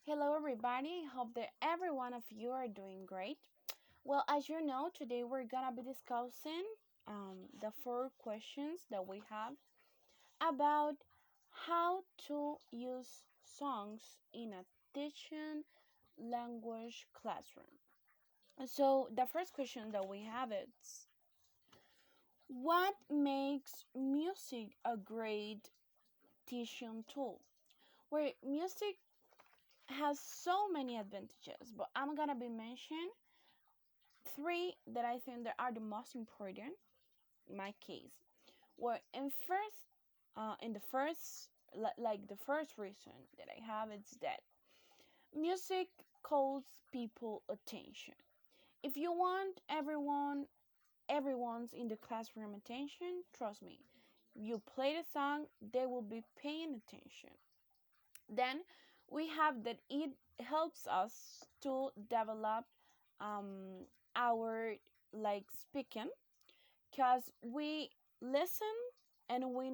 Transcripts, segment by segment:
Hello, everybody. Hope that every one of you are doing great. Well, as you know, today we're gonna be discussing the four questions that we have about how to use songs in a teaching language classroom. So, the first question that we have is what makes music a great teaching tool? Where music has so many advantages, but I'm gonna be mentioning three that I think that are the most important in my case. Well, in the first, like the first reason that I have is that music calls people attention. If you want everyone's in the classroom attention, trust me, you play the song, they will be paying attention. Then we have that it helps us to develop um, our like speaking because we listen and we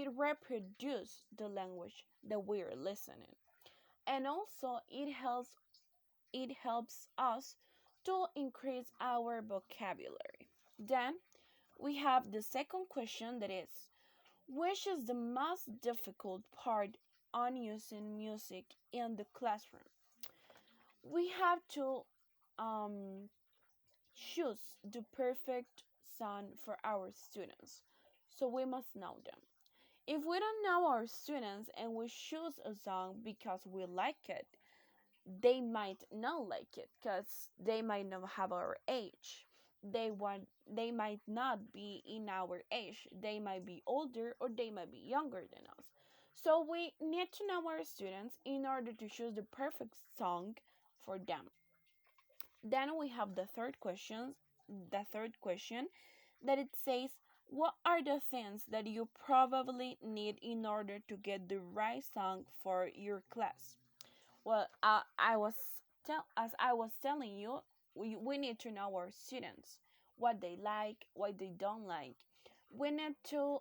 reproduce the language that we're listening, and also it helps us to increase our vocabulary. Then we have the second question, that is, which is the most difficult part on using music in the classroom? We have to um, choose the perfect song for our students. So we must know them. If we don't know our students and we choose a song because we like it, they might not like it because they might not have our age. They might not be in our age. They might be older or they might be younger than us. So we need to know our students in order to choose the perfect song for them. Then we have the third question that it says, what are the things that you probably need in order to get the right song for your class? Well, as I was telling you, we need to know our students, what they like, what they don't like. We need to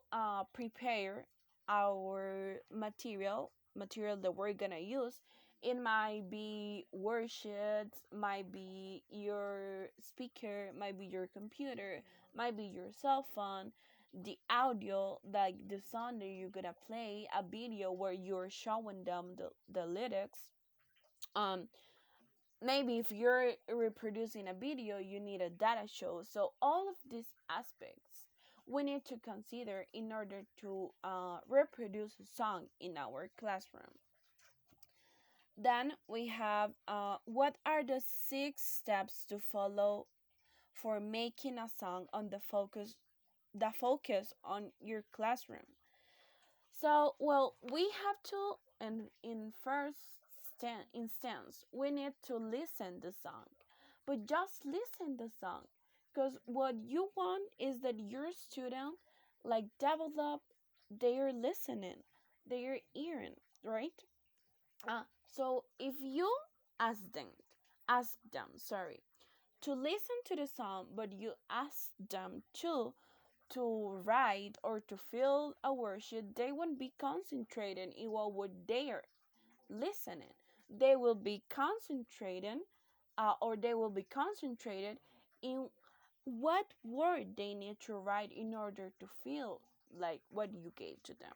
prepare our material that we're gonna use. It might be worksheets, might be your speaker, might be your computer, might be your cell phone, the audio, like the song that you're gonna play, a video where you're showing them the lyrics. um Maybe if you're reproducing a video, you need a data show. So all of these aspects we need to consider in order to reproduce a song in our classroom. Then we have what are the 6 steps to follow for making a song on the focus on your classroom? So, well, we have to, and in first instance, we need to listen the song, but just listen the song, because what you want is that your student like develop their listening, their hearing, right? Uh, so if you ask them, sorry, to listen to the song, but you ask them to write or to fill a worksheet, they won't be concentrated in what they are listening. They will be concentrating, or they will be concentrated in what word they need to write in order to feel like what you gave to them.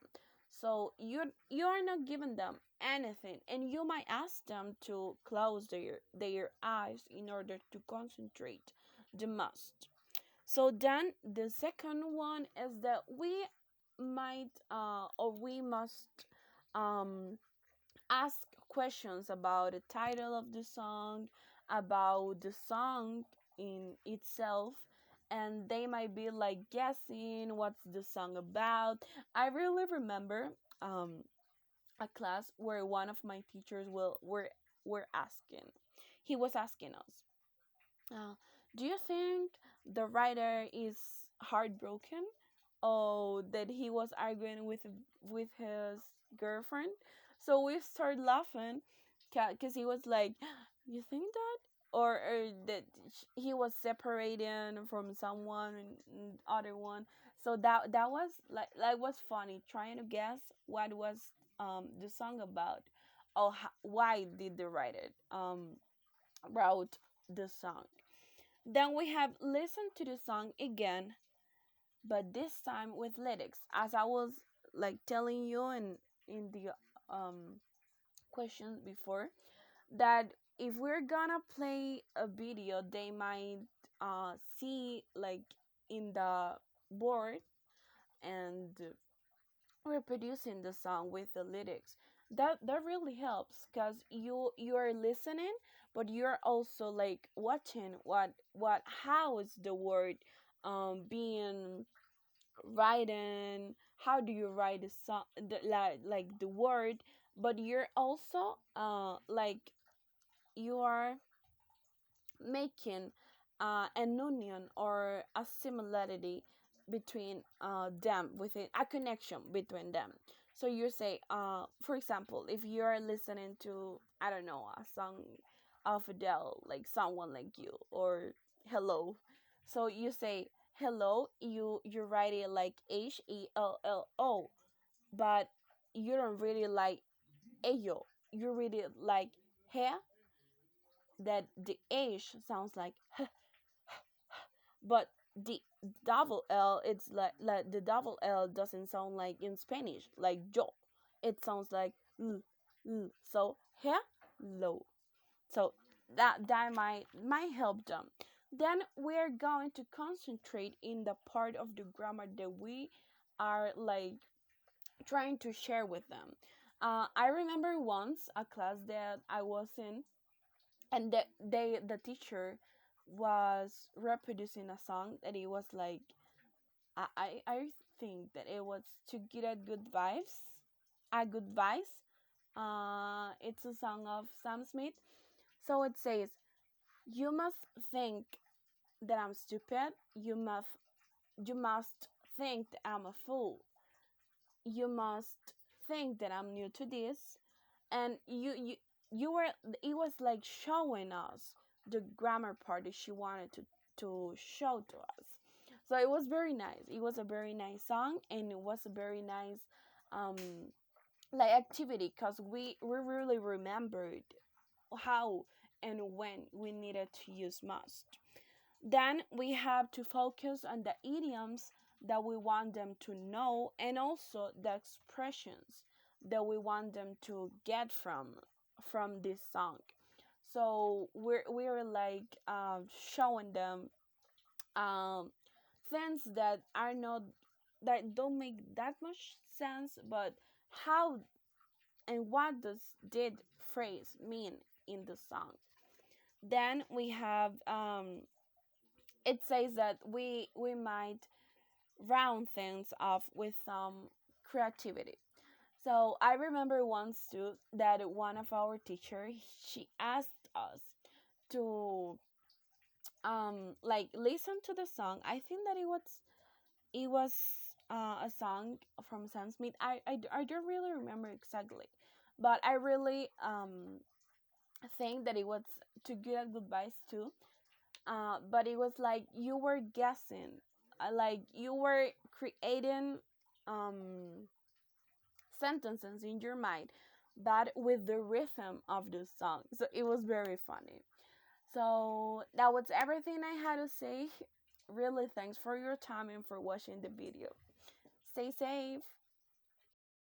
So you're not giving them anything, and you might ask them to close their eyes in order to concentrate the most. So then the second one is that we must um ask questions about the title of the song, about the song in itself, and they might be like guessing what's the song about. I really remember a class where one of my teachers were asking. He was asking us, uh, do you think the writer is heartbroken, or that he was arguing with his girlfriend? So we started laughing because he was like, "You think that?" Or that he was separating from someone and other one. So that was like was funny trying to guess what was the song about. or why did they wrote the song. Then we have listened to the song again, but this time with lyrics, as I was like telling you in the um questions before, that if we're gonna play a video, they might see like in the board and reproducing the song with the lyrics. That really helps because you're listening, but you're also like watching what how is the word being written, how do you write the song, like the word, but you're also like you are making an union or a similarity between them, within a connection between them. So you say, for example, if you're listening to, I don't know, a song of Adele, like Someone Like You or Hello, so you say hello, you write it like Hello, but you don't really like ayo, you read it like he, that the H sounds like but the double L, it's like the double L doesn't sound like in Spanish like yo, it sounds like l, l. So hello. So that might help them. Then we're going to concentrate in the part of the grammar that we are like trying to share with them. I remember once a class that I was in, and the teacher was reproducing a song that it was like, I think that it was to get a good vibes. It's a song of Sam Smith. So it says, you must think that I'm stupid, you must think that I'm a fool, you must think that I'm new to this, and you were, it was like showing us the grammar part that she wanted to show to us. So it was very nice. It was a very nice song, and it was a very nice um like activity, because we really remembered how and when we needed to use must. Then we have to focus on the idioms that we want them to know, and also the expressions that we want them to get from this song. So we're like showing them um, things that are not, that don't make that much sense, but how and what does that phrase mean in the song. Then we have it says that we might round things off with some creativity. So I remember once too that one of our teachers, she asked us to like listen to the song. I think that it was a song from Sam Smith. I don't really remember exactly, but I really think that it was To Good at Goodbyes too. But it was like you were guessing, like you were creating um, sentences in your mind, but with the rhythm of the song. So it was very funny. So that was everything I had to say. Really, thanks for your time and for watching the video. Stay safe.